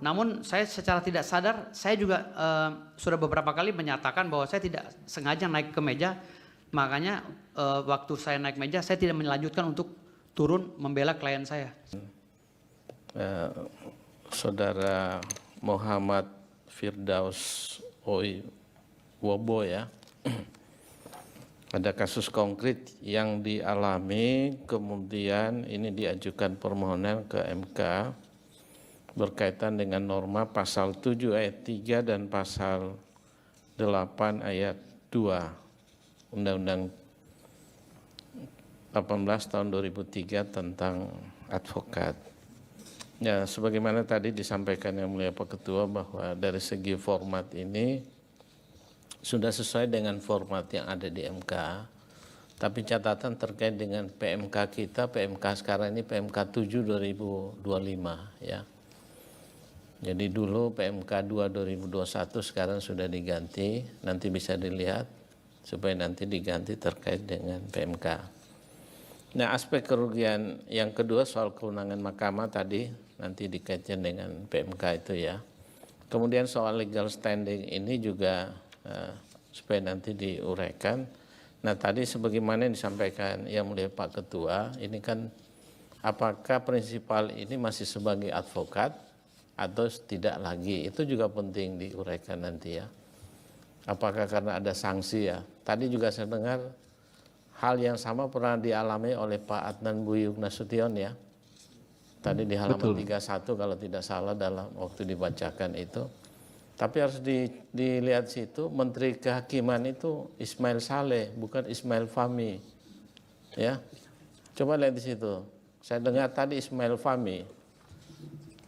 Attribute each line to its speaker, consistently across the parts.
Speaker 1: Namun saya secara tidak sadar, saya juga sudah beberapa kali menyatakan bahwa saya tidak sengaja naik ke meja, makanya waktu saya naik meja saya tidak melanjutkan untuk turun membela klien saya.
Speaker 2: Saudara Muhammad Firdaus Wobo ya, ada kasus konkret yang dialami, kemudian ini diajukan permohonan ke MK berkaitan dengan norma pasal 7 ayat 3 dan pasal 8 ayat 2 Undang-Undang 18 tahun 2003 tentang advokat. Ya, sebagaimana tadi disampaikan Yang Mulia Pak Ketua bahwa dari segi format ini sudah sesuai dengan format yang ada di MK. Tapi catatan terkait dengan PMK kita, PMK sekarang ini PMK 7 2025 ya. Jadi dulu PMK 2 2021 sekarang sudah diganti, nanti bisa dilihat supaya nanti diganti terkait dengan PMK. Nah, aspek kerugian yang kedua soal kewenangan mahkamah tadi nanti dikaitkan dengan PMK itu ya. Kemudian soal legal standing ini juga supaya nanti diuraikan. Nah, tadi sebagaimana yang disampaikan Yang Mulia Pak Ketua, ini kan apakah prinsipal ini masih sebagai advokat atau tidak lagi, itu juga penting diuraikan nanti ya. Apakah karena ada sanksi ya? Tadi juga saya dengar hal yang sama pernah dialami oleh Pak Adnan Buyung Nasution ya. Tadi di halaman 31 kalau tidak salah dalam waktu dibacakan itu. Tapi harus dilihat situ, Menteri Kehakiman itu Ismail Saleh, bukan Ismail Fahmi. Ya. Coba lihat di situ. Saya dengar tadi Ismail Fahmi.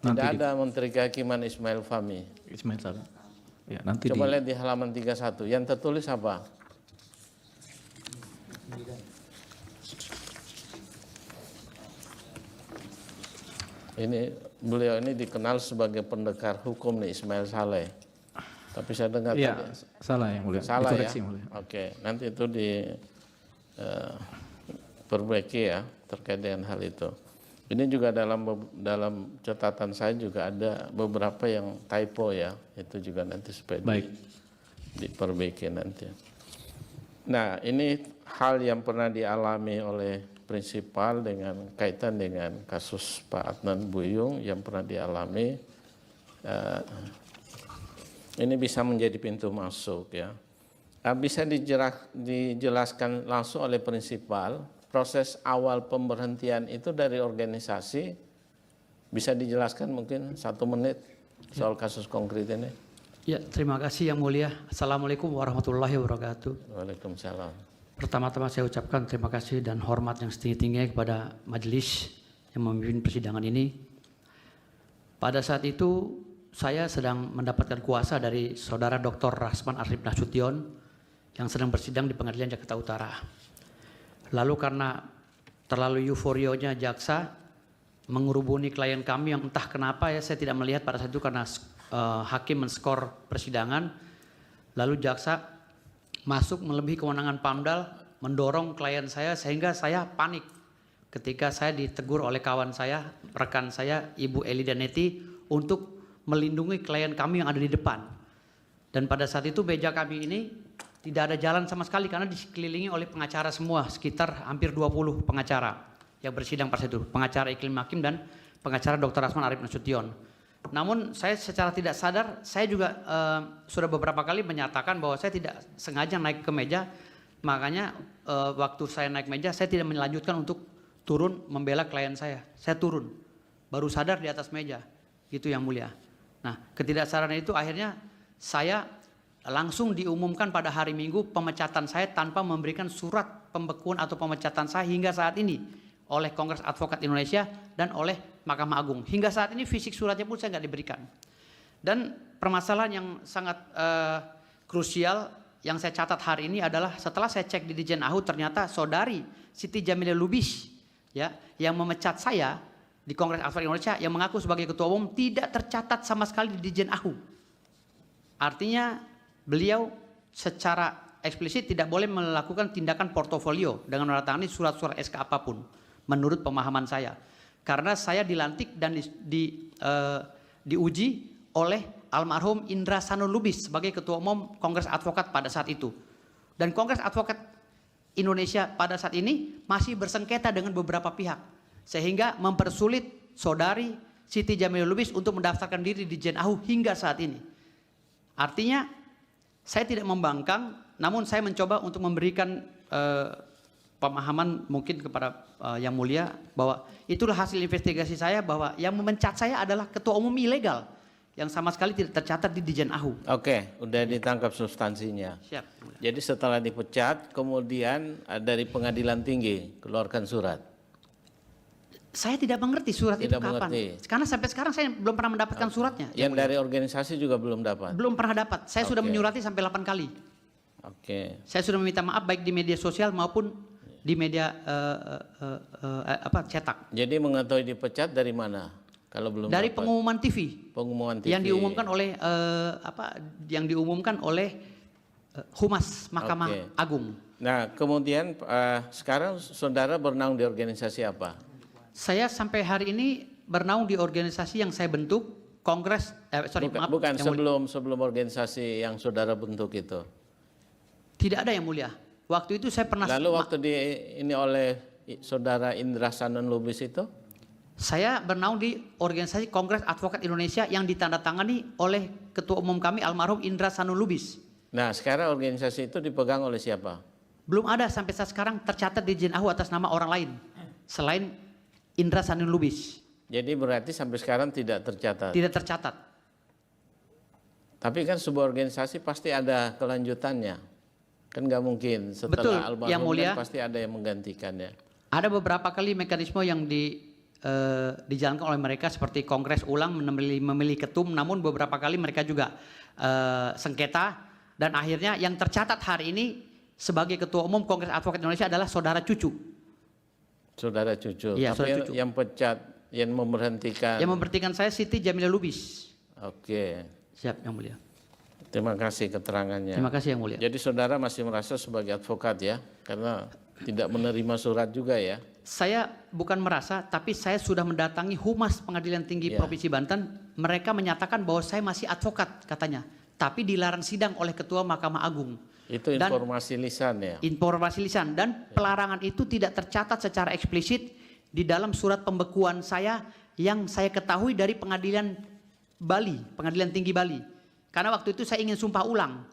Speaker 2: Tidak ada Menteri Kehakiman Ismail Fahmi.
Speaker 3: Ismail Saleh. Ya, nanti
Speaker 2: coba lihat di halaman 31. Yang tertulis apa? Ini beliau ini dikenal sebagai pendekar hukum nih, Ismail Saleh. Tapi saya dengar
Speaker 3: ya,
Speaker 2: tadi
Speaker 3: salah Yang Mulia.
Speaker 2: Salah ya.
Speaker 3: Mulia.
Speaker 2: Oke, nanti itu diperbaiki ya terkait dengan hal itu. Ini juga dalam catatan saya juga ada beberapa yang typo ya, itu juga nanti supaya diperbaiki nanti. Nah, ini hal yang pernah dialami oleh prinsipal dengan kaitan dengan kasus Pak Adnan Buyung yang pernah dialami. Ini bisa menjadi pintu masuk ya. Bisa dijelaskan langsung oleh prinsipal. Proses awal pemberhentian itu dari organisasi, bisa dijelaskan mungkin 1 menit soal kasus konkret ini?
Speaker 1: Ya, terima kasih Yang Mulia. Assalamualaikum warahmatullahi wabarakatuh.
Speaker 2: Waalaikumsalam.
Speaker 1: Pertama-tama saya ucapkan terima kasih dan hormat yang setinggi-tingginya kepada majelis yang memimpin persidangan ini. Pada saat itu saya sedang mendapatkan kuasa dari Saudara Dr. Rasman Arif Nasution yang sedang bersidang di Pengadilan Jakarta Utara. Lalu karena terlalu euforionya jaksa mengerubuni klien kami yang entah kenapa ya saya tidak melihat pada saat itu karena hakim men-skor persidangan. Lalu jaksa masuk melebihi kewenangan PAMDAL mendorong klien saya sehingga saya panik ketika saya ditegur oleh kawan saya, rekan saya Ibu Eli Daneti untuk melindungi klien kami yang ada di depan. Dan pada saat itu meja kami ini tidak ada jalan sama sekali karena dikelilingi oleh pengacara semua, sekitar hampir 20 pengacara yang bersidang pada saat itu, pengacara Iklim Hakim dan pengacara Dr. Rasman Arif Nasution. Namun saya secara tidak sadar, saya juga sudah beberapa kali menyatakan bahwa saya tidak sengaja naik ke meja, makanya waktu saya naik meja saya tidak melanjutkan untuk turun membela klien saya turun, baru sadar di atas meja, gitu Yang Mulia. Nah, ketidaksadaran itu akhirnya saya langsung diumumkan pada hari Minggu pemecatan saya tanpa memberikan surat pembekuan atau pemecatan saya hingga saat ini oleh Kongres Advokat Indonesia dan oleh Mahkamah Agung. Hingga saat ini fisik suratnya pun saya nggak diberikan. Dan permasalahan yang sangat krusial yang saya catat hari ini adalah setelah saya cek di Ditjen AHU ternyata saudari Siti Jamilah Lubis ya yang memecat saya di Kongres Advokat Indonesia yang mengaku sebagai ketua umum tidak tercatat sama sekali di Ditjen AHU. Artinya beliau secara eksplisit tidak boleh melakukan tindakan portofolio dengan menandatangani surat-surat SK apapun menurut pemahaman saya. Karena saya dilantik dan diuji oleh almarhum Indra Sanul Lubis sebagai Ketua Umum Kongres Advokat pada saat itu. Dan Kongres Advokat Indonesia pada saat ini masih bersengketa dengan beberapa pihak, sehingga mempersulit saudari Siti Jamila Lubis untuk mendaftarkan diri di JNAHU hingga saat ini. Artinya saya tidak membangkang, namun saya mencoba untuk memberikan pemahaman mungkin kepada Yang Mulia bahwa itulah hasil investigasi saya, bahwa yang memecat saya adalah ketua umum ilegal yang sama sekali tidak tercatat di JNAHU.
Speaker 2: Oke, udah ditangkap substansinya.
Speaker 1: Siap.
Speaker 2: Jadi setelah dipecat, kemudian dari Pengadilan Tinggi keluarkan surat.
Speaker 1: Saya tidak mengerti surat
Speaker 2: Tidak
Speaker 1: itu kapan.
Speaker 2: mengerti.
Speaker 1: Karena sampai sekarang saya belum pernah mendapatkan suratnya.
Speaker 2: Yang dari organisasi juga belum dapat.
Speaker 1: Belum pernah dapat. Saya sudah
Speaker 2: Oke.
Speaker 1: menyurati sampai 8 kali.
Speaker 2: Oke.
Speaker 1: Saya sudah meminta maaf baik di media sosial maupun di media cetak.
Speaker 2: Jadi mengetahui dipecat dari mana? Kalau belum
Speaker 1: Dari
Speaker 2: dapat?
Speaker 1: pengumuman TV.
Speaker 2: Pengumuman TV.
Speaker 1: Yang diumumkan oleh Humas Mahkamah
Speaker 2: Oke.
Speaker 1: Agung.
Speaker 2: Nah, kemudian sekarang saudara bernaung di organisasi apa?
Speaker 1: Saya sampai hari ini bernaung di organisasi yang saya bentuk, Kongres
Speaker 2: Bukan
Speaker 1: Yang Mulia.
Speaker 2: sebelum organisasi yang saudara bentuk itu.
Speaker 1: Tidak ada Yang Mulia. Waktu itu saya pernah
Speaker 2: Lalu waktu ini oleh saudara Indra Sanul Lubis itu?
Speaker 1: saya bernaung di organisasi Kongres Advokat Indonesia yang ditandatangani oleh Ketua Umum kami almarhum Indra Sanul Lubis.
Speaker 2: Nah, sekarang organisasi itu dipegang oleh siapa?
Speaker 1: Belum ada sampai saat sekarang tercatat di JNAHU atas nama orang lain selain Indra Sanul Lubis.
Speaker 2: Jadi berarti sampai sekarang tidak tercatat.
Speaker 1: Tidak tercatat.
Speaker 2: Tapi kan sebuah organisasi pasti ada kelanjutannya. Kan nggak mungkin
Speaker 1: Betul,
Speaker 2: setelah
Speaker 1: Yang
Speaker 2: almarhum
Speaker 1: Mulia.
Speaker 2: kan pasti ada yang menggantikannya.
Speaker 1: Ada beberapa kali mekanisme yang dijalankan oleh mereka seperti kongres ulang memilih ketum, namun beberapa kali mereka juga sengketa, dan akhirnya yang tercatat hari ini sebagai Ketua Umum Kongres Advokat Indonesia adalah Saudara Cucu.
Speaker 2: Saudara Cucu.
Speaker 1: Iya,
Speaker 2: Tapi
Speaker 1: saudara Cucu.
Speaker 2: yang pecat, yang memberhentikan.
Speaker 1: Yang memberhentikan saya Siti Jamila Lubis.
Speaker 2: Oke.
Speaker 1: Siap Yang Mulia.
Speaker 2: Terima kasih keterangannya.
Speaker 1: Terima kasih Yang Mulia.
Speaker 2: Jadi saudara masih merasa sebagai advokat ya, karena tidak menerima surat juga ya.
Speaker 1: Saya bukan merasa, tapi saya sudah mendatangi Humas Pengadilan Tinggi
Speaker 2: Ya.
Speaker 1: Provinsi Banten. Mereka menyatakan bahwa saya masih advokat katanya, tapi dilarang sidang oleh Ketua Mahkamah Agung.
Speaker 2: Itu
Speaker 1: Dan
Speaker 2: informasi lisan ya.
Speaker 1: informasi lisan, dan pelarangan itu tidak tercatat secara eksplisit di dalam surat pembekuan saya yang saya ketahui dari Pengadilan Bali, Pengadilan Tinggi Bali. Karena waktu itu saya ingin sumpah ulang.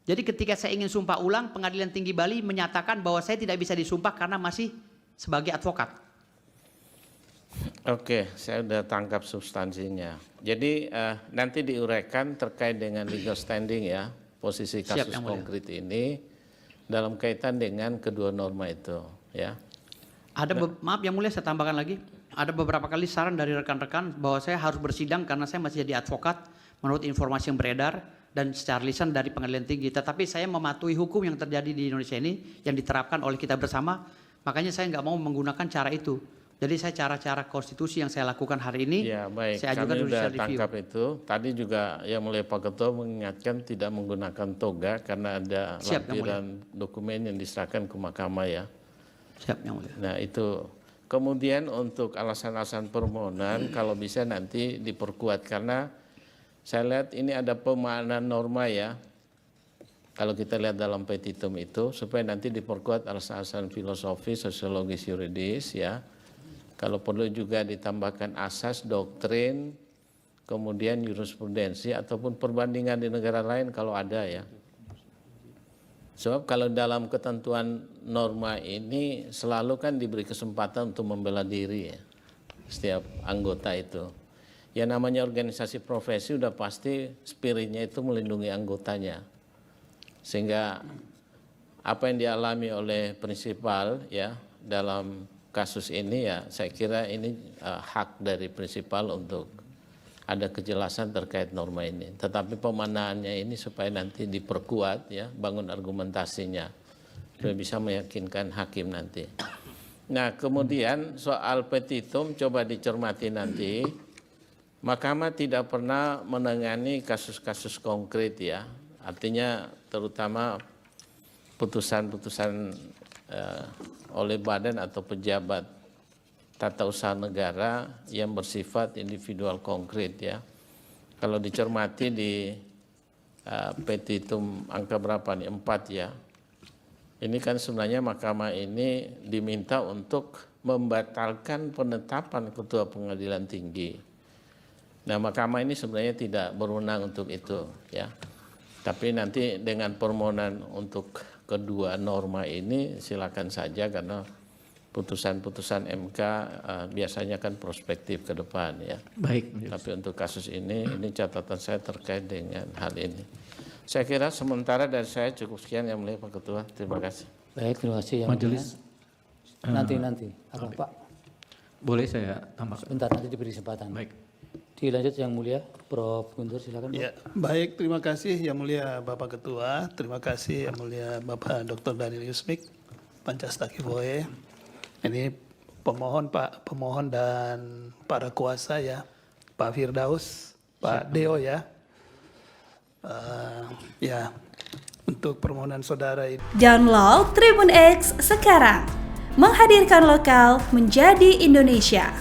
Speaker 1: Jadi ketika saya ingin sumpah ulang, Pengadilan Tinggi Bali menyatakan bahwa saya tidak bisa disumpah karena masih sebagai advokat.
Speaker 2: Oke, saya sudah tangkap substansinya. Jadi nanti diuraikan terkait dengan legal standing ya, posisi
Speaker 1: Siap,
Speaker 2: kasus
Speaker 1: Yang Mulia.
Speaker 2: konkret ini dalam kaitan dengan kedua norma itu ya.
Speaker 1: Ada maaf Yang Mulia, saya tambahkan lagi. Ada beberapa kali saran dari rekan-rekan bahwa saya harus bersidang karena saya masih jadi advokat menurut informasi yang beredar dan secara lisan dari Pengadilan Tinggi. Tetapi saya mematuhi hukum yang terjadi di Indonesia ini yang diterapkan oleh kita bersama. Makanya saya nggak mau menggunakan cara itu. Jadi saya cara-cara konstitusi yang saya lakukan hari ini,
Speaker 2: Ya baik,
Speaker 1: saya ajukan
Speaker 2: kami sudah
Speaker 1: judicial review.
Speaker 2: tangkap itu. Tadi juga Yang Mulia Pak Ketua mengingatkan tidak menggunakan toga karena ada
Speaker 1: Siap, Yang
Speaker 2: lampiran dokumen yang diserahkan ke mahkamah ya.
Speaker 1: Siap Yang Mulia.
Speaker 2: Nah itu. Kemudian untuk alasan-alasan permohonan kalau bisa nanti diperkuat karena saya lihat ini ada pemahaman norma ya. Kalau kita lihat dalam petitum itu supaya nanti diperkuat alasan-alasan filosofi, sosiologis, yuridis ya. Kalau perlu juga ditambahkan asas, doktrin, kemudian jurisprudensi ataupun perbandingan di negara lain kalau ada ya. Sebab kalau dalam ketentuan norma ini selalu kan diberi kesempatan untuk membela diri ya, setiap anggota itu. Ya namanya organisasi profesi udah pasti spiritnya itu melindungi anggotanya. Sehingga apa yang dialami oleh prinsipal ya dalam kasus ini ya saya kira ini hak dari prinsipal untuk ada kejelasan terkait norma ini. Tetapi pemanaannya ini supaya nanti diperkuat ya, bangun argumentasinya supaya bisa meyakinkan hakim nanti. Nah, kemudian soal petitum coba dicermati nanti. Mahkamah tidak pernah menangani kasus-kasus konkret ya. Artinya terutama putusan-putusan oleh badan atau pejabat tata usaha negara yang bersifat individual konkret ya. Kalau dicermati di petitum angka berapa nih? 4 ya. Ini kan sebenarnya mahkamah ini diminta untuk membatalkan penetapan ketua pengadilan tinggi. Nah, mahkamah ini sebenarnya tidak berwenang untuk itu ya. Tapi nanti dengan permohonan untuk kedua norma ini silakan saja, karena putusan-putusan MK biasanya kan prospektif ke depan ya.
Speaker 3: Baik.
Speaker 2: Tapi untuk kasus ini catatan saya terkait dengan hal ini. Saya kira sementara dari saya cukup sekian, Yang Mulia Pak Ketua. Terima kasih.
Speaker 4: Baik, terima kasih Yang
Speaker 3: Majelis.
Speaker 4: Mulia. Nanti. Apa Pak?
Speaker 3: Boleh saya tambahkan?
Speaker 4: Sebentar, nanti diberi kesempatan.
Speaker 3: Baik.
Speaker 4: Dilanjut Yang Mulia, Prof. Guntur silakan. Prof.
Speaker 5: Ya, baik, terima kasih Yang Mulia Bapak Ketua, terima kasih Yang Mulia Bapak Dr. Daniel Yusmik, Pancastakifoe. Ini pemohon dan para kuasa ya, Pak Firdaus, Pak Deo ya. Ya, untuk permohonan saudara ini.
Speaker 6: Download Tribun X sekarang, menghadirkan lokal menjadi Indonesia.